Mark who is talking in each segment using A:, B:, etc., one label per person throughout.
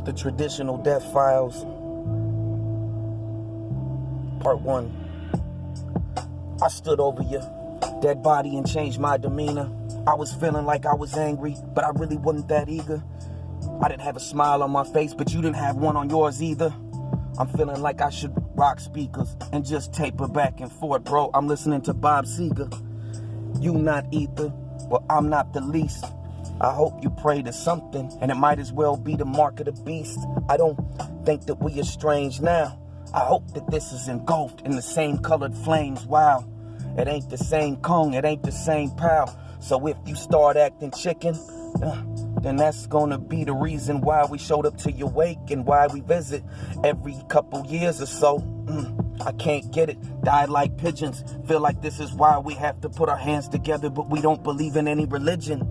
A: The Traditional Death Files, Part 1. I stood over you, dead body, and changed my demeanor. I was feeling like I was angry, but I really wasn't that eager. I didn't have a smile on my face, but you didn't have one on yours either. I'm feeling like I should rock speakers and just taper back and forth, bro. I'm listening to Bob Seger. You not either, well, I'm not the least. I hope you pray to something, and it might as well be the mark of the beast. I don't think that we are strange now. I hope that this is engulfed in the same colored flames. Wow, it ain't the same Kong, it ain't the same pal. So if you start acting chicken, then that's gonna be the reason why we showed up to your wake and why we visit every couple years or so. I can't get it. Die like pigeons. Feel like this is why we have to put our hands together, but we don't believe in any religion.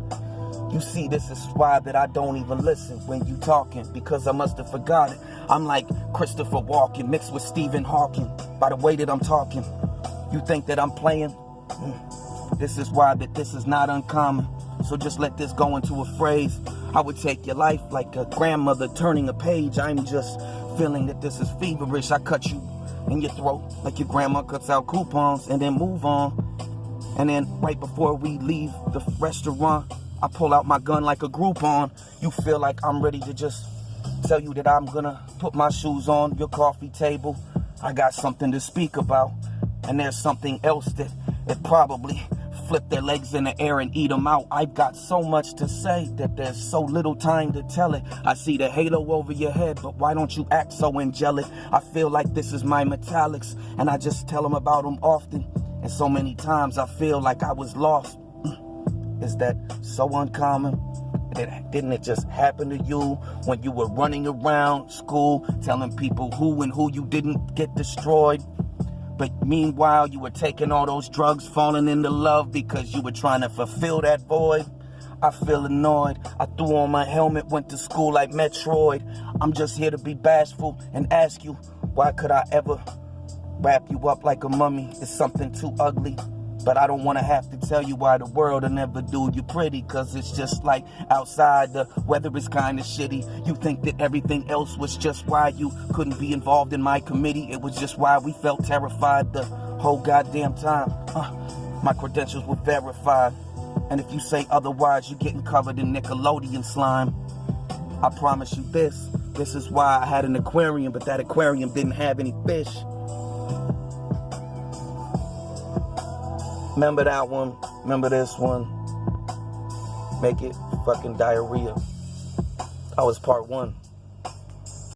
A: You see, this is why that I don't even listen when you talking, because I must have forgot it. I'm like Christopher Walken mixed with Stephen Hawking by the way that I'm talking. You think that I'm playing? This is why that this is not uncommon. So just let this go into a phrase. I would take your life like a grandmother turning a page. I'm just feeling that this is feverish. I cut you in your throat like your grandma cuts out coupons and then move on. And then right before we leave the restaurant, I pull out my gun like a Groupon. You feel like I'm ready to just tell you that I'm gonna put my shoes on your coffee table. I got something to speak about. And there's something else that probably flip their legs in the air and eat them out. I've got so much to say that there's so little time to tell it. I see the halo over your head, but why don't you act so angelic? I feel like this is my metallics, and I just tell them about them often. And so many times I feel like I was lost. Is that so uncommon? Didn't it just happen to you when you were running around school telling people who and who you didn't get destroyed? But meanwhile, you were taking all those drugs, falling into love because you were trying to fulfill that void. I feel annoyed. I threw on my helmet, went to school like Metroid. I'm just here to be bashful and ask you, why could I ever wrap you up like a mummy? It's something too ugly. But I don't want to have to tell you why the world will never do you pretty, cause it's just like outside, the weather is kind of shitty. You think that everything else was just why you couldn't be involved in my committee. It was just why we felt terrified the whole goddamn time. My credentials were verified. And if you say otherwise, you're getting covered in Nickelodeon slime. I promise you this is why I had an aquarium, but that aquarium didn't have any fish. Remember that one, remember this one. Make it fucking diarrhea. That was part 1.